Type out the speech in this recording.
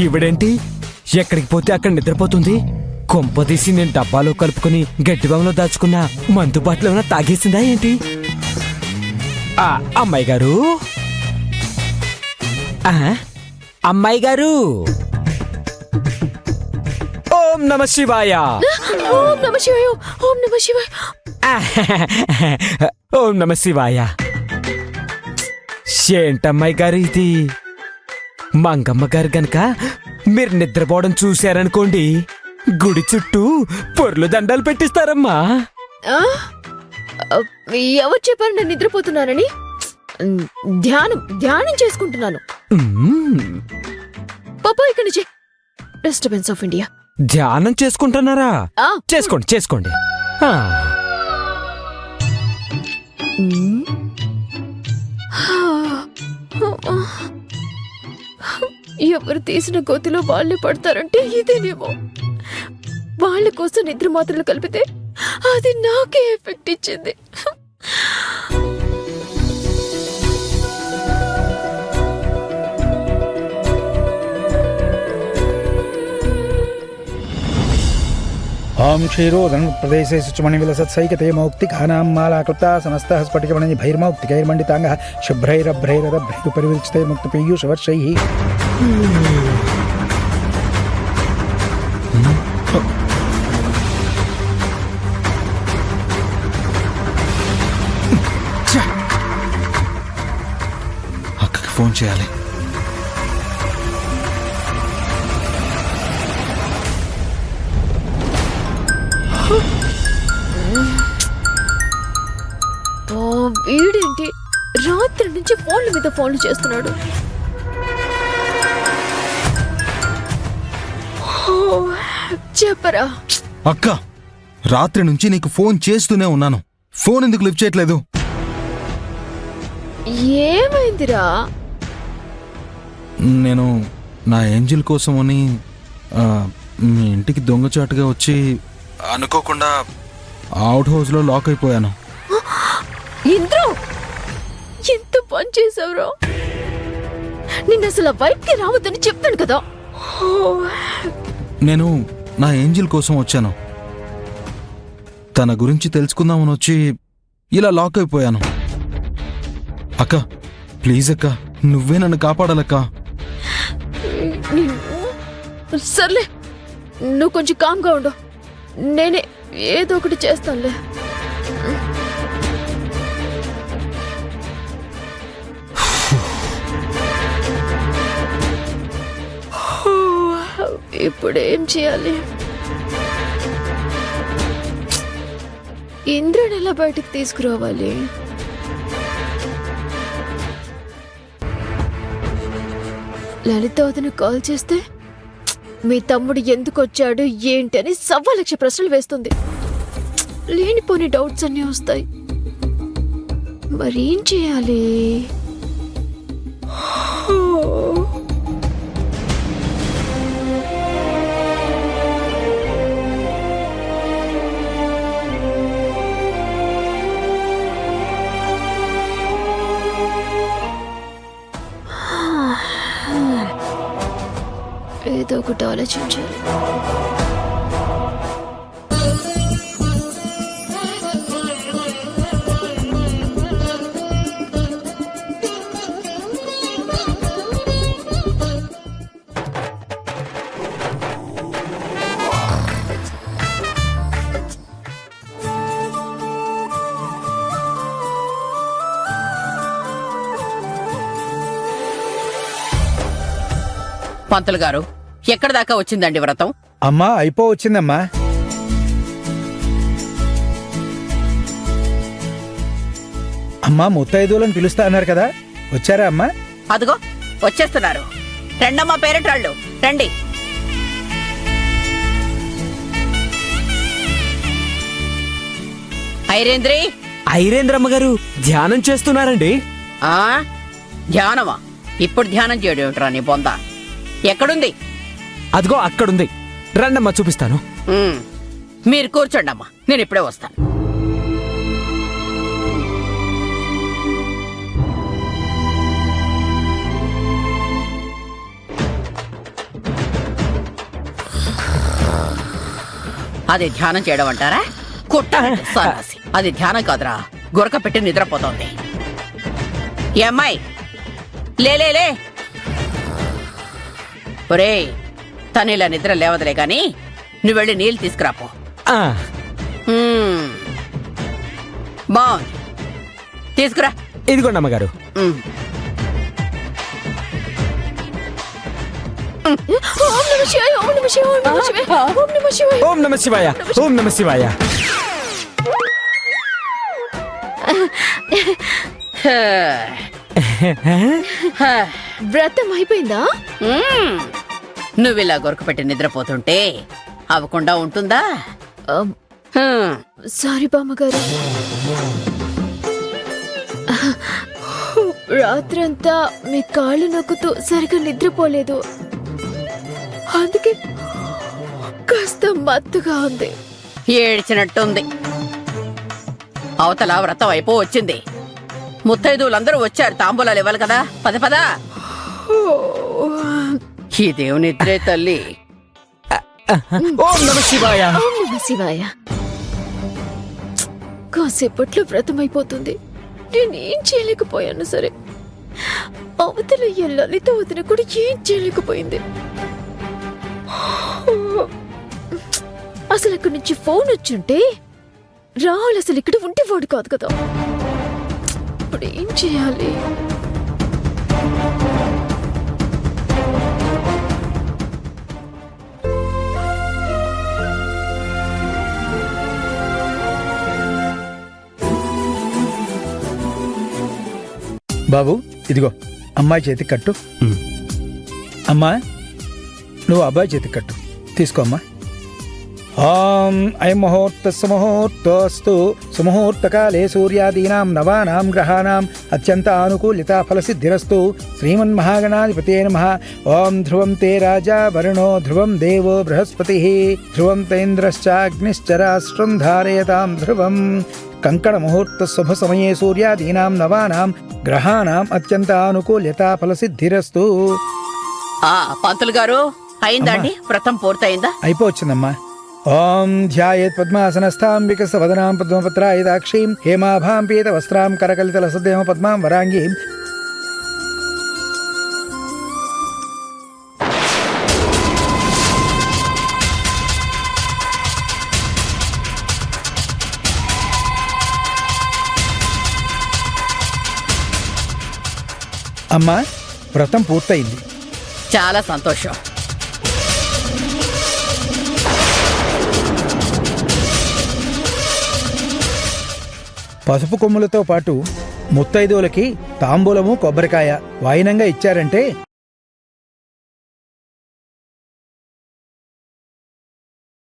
ఈవిడేంటి ఎక్కడికి పోతే అక్కడ నిద్రపోతుంది? కొంపదీసి నేను డబ్బాలో కలుపుకుని గడ్డివాంలో దాచుకున్న మందు బాటలు ఏమైనా తాగేసిందా ఏంటి? అమ్మాయి గారు, అమ్మాయి గారు, ఓం నమ శివాయ. ఓం నమ శివాయ. ఓం నమ శివాయ. ఓం నమ శివాయ. ఏంటమ్మాయి గారు ఇది? మంగమ్మ గారు గనక మీరు నిద్రపోవడం చూశారనుకోండి, గుడి చుట్టూ పొర్లు దండాలు పెట్టిస్తారమ్మా. ఎవరు చెప్పారు నేను నిద్రపోతున్నానని? ధ్యానం చేసుకుంటున్నాను. పాపా ఇక్కడి నుంచి. Disturbance of India. ధ్యానం చేసుకుంటున్నారా? చేసుకోండి చేసుకోండి. ఎవరు తీసిన గోతిలో వాళ్ళే పడతారంటే ఇదేనేమో. వాళ్ళ కోసం నిద్ర మాత్రలు కలిపితే అది నాకే ఎఫెక్ట్ ఇచ్చింది. ఓం క్షీరోదన్ ప్రదేశే శుచిమణివిలసత్సైకతే మౌక్తికానాం మాలాకృతా సమస్తః స్ఫటికమణిభైర్మౌక్తికైర్మండితాంగః శుభ్రైరభ్రైరదభ్రైరుపరివిరిచితై ముక్తపీయూషవర్షైః. అక్కకి ఫోన్ చేయాలి. వీడేంటి రాత్రి నుంచి ఫోన్ల మీద ఫోన్లు చేస్తున్నాడు? చెప్పరా. అక్క, రాత్రి నుంచి నీకు ఫోన్ చేస్తూనే ఉన్నాను. ఫోన్ ఎందుకు లిఫ్ట్ చేయట్లేదు? ఏమైందిరా? నేను నా ఏంజిల్ కోసమని మీ ఇంటికి దొంగచాటుగా వచ్చి అనుకోకుండా అవుట్ హౌస్ లో లాక్ అయిపోయాను. ఇంద్రు, ఎంత పని చేసావురా? నిన్న అసలు బయటికి రావద్దని చెప్పాను కదా. నేను నా ఏంజిల్ కోసం వచ్చాను. తన గురించి తెలుసుకుందామని వచ్చి ఇలా లాక్ అయిపోయాను. అక్క, ప్లీజ్ అక్క, నువ్వే నన్ను కాపాడాలక్క. సర్లే, నువ్వు కొంచెం కామ్గా ఉండు. నేనే ఏదో ఒకటి చేస్తానులే. ఇప్పుడు ఏం చేయాలి? ఇంద్రుని ఎలా బయటికి తీసుకురావాలి? లలిత వదిన కాల్ చేస్తే మీ తమ్ముడు ఎందుకు వచ్చాడు ఏంటి అని 1,00,000 ప్రశ్నలు వేస్తుంది. లేనిపోని డౌట్స్ అన్నీ వస్తాయి. మరేం చేయాలి? ఏదో ఒకటి ఆలోచించాలి. పంతులు గారు, ఎక్కడ దాకా వచ్చిందండి వ్రతం? అమ్మా అయిపోవచ్చిందమ్మా. అమ్మా ముత్తైదువులను పిలుస్తా అన్నారు కదా, వచ్చారా అమ్మా? అదిగో వచ్చేస్తున్నారు. రండమ్మా పేరటాళ్ళు, రండి. ఐరేంద్రి. ఐరేంద్రమ్మ గారు ధ్యానం చేస్తున్నారండి. ధ్యానమా? ఇప్పుడు ధ్యానం చేయడం ఏమిట్రా నీ బొంద? ఎక్కడుంది? అదిగో అక్కడుంది, రండమ్మా చూపిస్తాను. మీరు కూర్చోండి అమ్మా, నేను ఇప్పుడే వస్తాను. అది ధ్యానం చేయడం అంటారా? కుట్టారంటే సన్నాసి. అది ధ్యానం కాదురా, గురక పెట్టి నిద్రపోతోంది. ఏ అమ్మాయి, లే లే లే. ఒరేయ్, తను ఇలా నిద్ర లేవదులే గాని నువ్వు వెళ్ళి నీళ్ళు తీసుకురాపో. ఆ, బాగుంది, తీసుకురా. ఇదిగోండి అమ్మగారు. ఉమ్. ఓం నమః శివాయ, ఓం నమః శివాయ, ఓం నమః శివాయ, ఓం నమః శివాయ. ఓం నమ శివాయ, ఓం నమ శివాయ. వ్రతం అయిపోయిందా? నువ్విలా గొరక పెట్టి నిద్రపోతుంటే అవ్వకుండా ఉంటుందా? హ్మ్. సారీ బామ్మగారు. రాత్రంతా మీ కాళ్ళు నొక్కుతూ సరిగా నిద్రపోలేదు, అందుకే కాస్త మత్తుగా ఉంది. ఏడ్చినట్టుంది. అవతల వ్రతం అయిపో వచ్చింది. ముత్తైదువులందరూ వచ్చారు, తాంబూలాలు ఇవ్వాలి కదా. పద పద. ఈ దేవుని నిద్రే తల్లి. ఓం నమ శివాయ. ఓం నమః శివాయ. కాసేపట్లో వ్రతం అయిపోతుంది. నేనేం చేయలేకపోయాను. సరే, అవతల ఈ లలిత వదిన కూడా ఏం చేయలేకపోయింది. అసలు అక్కడి నుంచి ఫోన్ వచ్చుంటే రాళ్ళు అసలు ఇక్కడ ఉండేవాడు కాదు కదా. ఇప్పుడు ఏం చేయాలి? బాబు, ఇదిగో అమ్మాయి చేతికి కట్టు. అమ్మా, నువ్వు అబ్బాయి చేతికి కట్టు. తీసుకో అమ్మా. ఓం అయం ముహూర్త సుముహూర్తోస్తు. సుముహూర్తకాలే సూర్యాదీనాం నవానాం గ్రహాణాం అత్యంత ఆనుకూల్యత ఫలసిద్ధిరస్తు. శ్రీమన్మహాగణాధిపతే నమః. ఓం ధ్రువం తే రాజా వరుణో ధ్రువం దేవో బృహస్పతి ధ్రువం తేంద్రశ్చాగ్నిశ్చ రాష్ట్రం ధారయతాం ధ్రువం. కంకణ ముహూర్త శుభ సమయే సూర్యాదీనాం నవానాం గ్రహాణాం అత్యంత ఆనుకూల్యత ఫలసిద్ధిరస్తు. పంతులు గారు, అయిందండి? వ్రతం పూర్తయిందా? అయిపోవచ్చిందమ్మా. ఓం ధ్యాయేత్ పద్మాసనస్థాం వికసవదనాం పద్మపత్రాయుధాక్షీం హేమాభాం పీత వస్త్రాం కరకలితలసద్దేమ పద్మాం వరాంగీం. అమ్మా, వ్రతం పూర్తయింది. చాలా సంతోషం. పసుపు కొమ్ములతో పాటు ముత్తైదువులకి తాంబూలము కొబ్బరికాయ వాయినంగా ఇచ్చారంటే